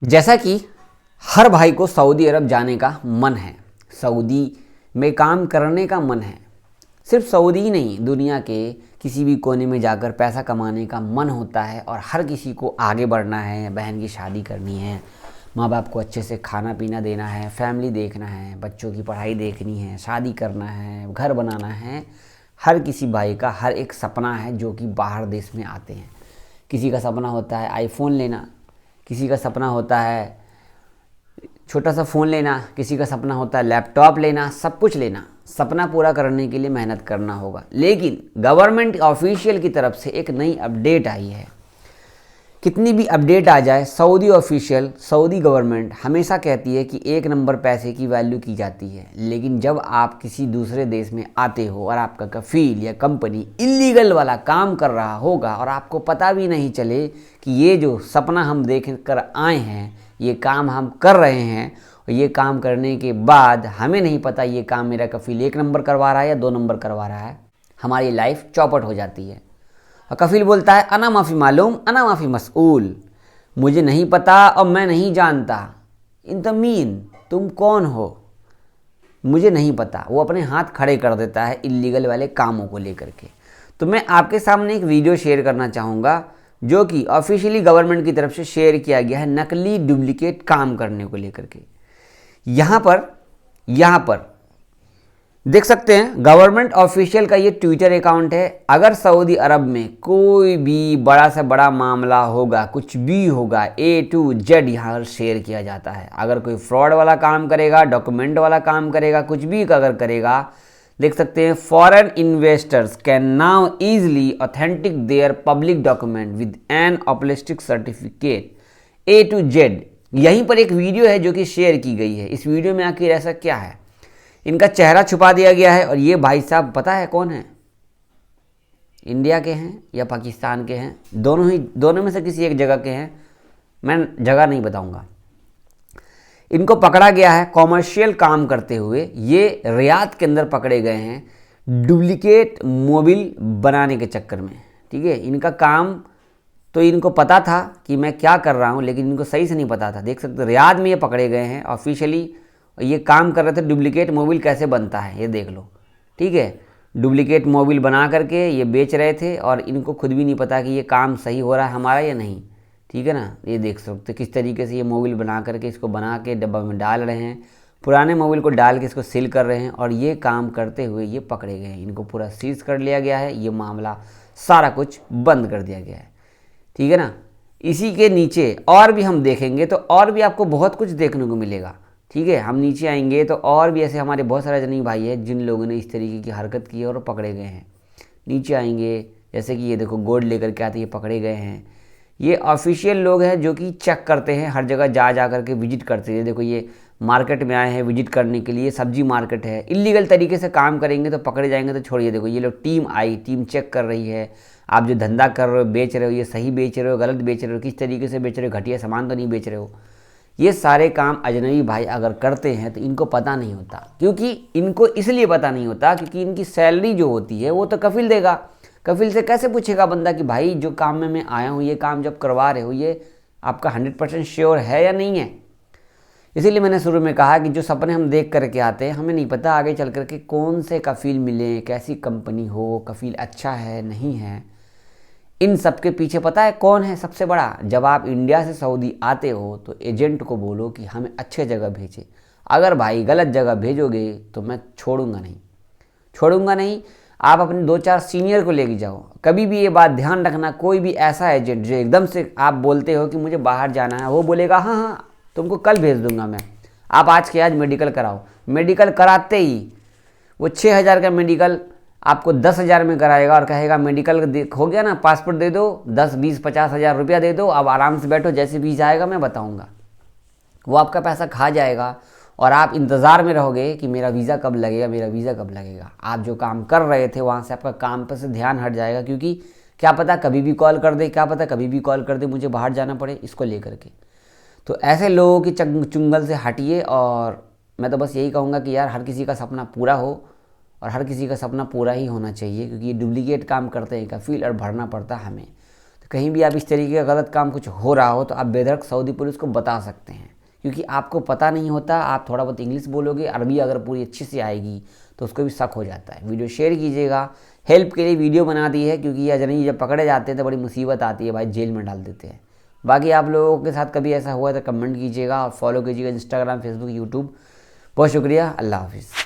जैसा कि हर भाई को सऊदी अरब जाने का मन है, सऊदी में काम करने का मन है। सिर्फ सऊदी ही नहीं, दुनिया के किसी भी कोने में जाकर पैसा कमाने का मन होता है और हर किसी को आगे बढ़ना है, बहन की शादी करनी है, माँ बाप को अच्छे से खाना पीना देना है, फैमिली देखना है, बच्चों की पढ़ाई देखनी है, शादी करना है, घर बनाना है। हर किसी भाई का हर एक सपना है जो कि बाहर देश में आते हैं। किसी का सपना होता है आईफोन लेना, किसी का सपना होता है छोटा सा फ़ोन लेना, किसी का सपना होता है लैपटॉप लेना, सब कुछ लेना। सपना पूरा करने के लिए मेहनत करना होगा। लेकिन गवर्नमेंट ऑफिशियल की तरफ से एक नई अपडेट आई है। कितनी भी अपडेट आ जाए, सऊदी ऑफिशियल, सऊदी गवर्नमेंट हमेशा कहती है कि एक नंबर पैसे की वैल्यू की जाती है। लेकिन जब आप किसी दूसरे देश में आते हो और आपका कफील या कंपनी इलीगल वाला काम कर रहा होगा और आपको पता भी नहीं चले कि ये जो सपना हम देख कर आए हैं, ये काम हम कर रहे हैं, और ये काम करने के बाद हमें नहीं पता ये काम मेरा कफील एक नंबर करवा रहा है या दो नंबर करवा रहा है, हमारी लाइफ चौपट हो जाती है। और कफील बोलता है अना माफ़ी मालूम अना माफ़ी मसऊल, मुझे नहीं पता और मैं नहीं जानता। इन द मीन, तुम कौन हो, मुझे नहीं पता। वो अपने हाथ खड़े कर देता है इलीगल वाले कामों को लेकर के। तो मैं आपके सामने एक वीडियो शेयर करना चाहूँगा जो कि ऑफिशियली गवर्नमेंट की तरफ से शेयर किया गया है नकली डुप्लीकेट काम करने को लेकर के। यहाँ पर देख सकते हैं, गवर्नमेंट ऑफिशियल का ये ट्विटर अकाउंट है। अगर सऊदी अरब में कोई भी बड़ा से बड़ा मामला होगा, कुछ भी होगा, A to Z यहाँ पर शेयर किया जाता है। अगर कोई फ्रॉड वाला काम करेगा, डॉक्यूमेंट वाला काम करेगा, कुछ भी अगर करेगा, देख सकते हैं, foreign investors can now easily authentic their public document with an apostille certificate A to Z। यहीं पर एक वीडियो है जो कि शेयर की गई है। इस वीडियो में आखिर ऐसा क्या है? इनका चेहरा छुपा दिया गया है और ये भाई साहब पता है कौन है? इंडिया के हैं या पाकिस्तान के हैं, दोनों में से किसी एक जगह के हैं। मैं जगह नहीं बताऊंगा। इनको पकड़ा गया है कॉमर्शियल काम करते हुए। ये रियाद के अंदर पकड़े गए हैं डुप्लीकेट मोबिल बनाने के चक्कर में। ठीक है, इनका काम तो इनको पता था कि मैं क्या कर रहा हूँ, लेकिन इनको सही से नहीं पता था। देख सकते रियाद में ये पकड़े गए हैं ऑफिशियली। ये काम कर रहे थे डुप्लीकेट मोबिल कैसे बनता है, ये देख लो। ठीक है, डुप्लीकेट मोबिल बना करके ये बेच रहे थे और इनको खुद भी नहीं पता कि ये काम सही हो रहा है हमारा या नहीं। ठीक है ना, ये देख सकते किस तरीके से ये मोबिल बना करके इसको बना के डब्बा में डाल रहे हैं, पुराने मोबिल को डाल के इसको सील कर रहे हैं और ये काम करते हुए ये पकड़े गए हैं। इनको पूरा सीज कर लिया गया है, ये मामला सारा कुछ बंद कर दिया गया है। ठीक है ना, इसी के नीचे और भी हम देखेंगे तो और भी आपको बहुत कुछ देखने को मिलेगा। ठीक है, हम नीचे आएंगे तो और भी ऐसे हमारे बहुत सारे जनी भाई हैं जिन लोगों ने इस तरीके की हरकत की है और पकड़े गए हैं। नीचे आएंगे, जैसे कि ये देखो गोल्ड लेकर के आते, ये पकड़े गए हैं। ये ऑफिशियल लोग हैं जो कि चेक करते हैं, हर जगह जा करके विजिट करते हैं। देखो ये मार्केट में आए हैं विजिट करने के लिए, सब्जी मार्केट है। इलीगल तरीके से काम करेंगे तो पकड़े जाएंगे तो छोड़िए। देखो ये लोग टीम आई, टीम चेक कर रही है आप जो धंधा कर रहे हो, बेच रहे हो, ये सही बेच रहे हो, गलत बेच रहे हो, किस तरीके से बेच रहे हो, घटिया सामान तो नहीं बेच रहे हो। ये सारे काम अजनबी भाई अगर करते हैं तो इनको पता नहीं होता। क्योंकि इनको इसलिए पता नहीं होता क्योंकि इनकी सैलरी जो होती है वो तो कफील देगा। कफील से कैसे पूछेगा बंदा कि भाई जो काम में मैं आया हूँ, ये काम जब करवा रहे हो, ये आपका 100% श्योर है या नहीं है। इसीलिए मैंने शुरू में कहा कि जो सपने हम देख करके आते हैं, हमें नहीं पता आगे चल करके कौन से कफील मिले, कैसी कंपनी हो, कफील अच्छा है नहीं है। इन सब के पीछे पता है कौन है सबसे बड़ा? जब आप इंडिया से सऊदी आते हो तो एजेंट को बोलो कि हमें अच्छे जगह भेजे। अगर भाई गलत जगह भेजोगे तो मैं छोड़ूंगा नहीं। आप अपने 2-4 सीनियर को लेके जाओ। कभी भी ये बात ध्यान रखना, कोई भी ऐसा एजेंट जो एकदम से आप बोलते हो कि मुझे बाहर जाना है, वो बोलेगा हाँ हाँ तुमको कल भेज दूंगा मैं, आप आज के आज मेडिकल कराओ। मेडिकल कराते ही वो 6,000 का मेडिकल आपको 10,000 में कराएगा और कहेगा मेडिकल हो गया ना, पासपोर्ट दे दो, 10, 20, 50,000 रुपया दे दो, अब आराम से बैठो, जैसे वीज़ा आएगा मैं बताऊंगा। वो आपका पैसा खा जाएगा और आप इंतज़ार में रहोगे कि मेरा वीज़ा कब लगेगा, मेरा वीज़ा कब लगेगा। आप जो काम कर रहे थे वहाँ से आपका काम पर से ध्यान हट जाएगा, क्योंकि क्या पता कभी भी कॉल कर दे, क्या पता कभी भी कॉल कर दे मुझे बाहर जाना पड़े इसको लेकर के। तो ऐसे लोगों की चुंगल से हटिए। और मैं तो बस यही कहूँगा कि यार हर किसी का सपना पूरा हो और हर किसी का सपना पूरा ही होना चाहिए, क्योंकि ये डुप्लीकेट काम करते हैं कफील और भरना पड़ता है हमें। तो कहीं भी आप इस तरीके का गलत काम कुछ हो रहा हो तो आप बेधड़क सऊदी पुलिस को बता सकते हैं, क्योंकि आपको पता नहीं होता, आप थोड़ा बहुत इंग्लिश बोलोगे, अरबी अगर पूरी अच्छी से आएगी तो उसको भी शक हो जाता है। वीडियो शेयर कीजिएगा, हेल्प के लिए वीडियो बना दी है, क्योंकि ये अजनबी जब पकड़े जाते हैं तो बड़ी मुसीबत आती है भाई, जेल में डाल देते हैं। बाकी आप लोगों के साथ कभी ऐसा हुआ तो कमेंट कीजिएगा और फॉलो कीजिएगा इंस्टाग्राम, फेसबुक, यूट्यूब। बहुत शुक्रिया, अल्लाह हाफिज़।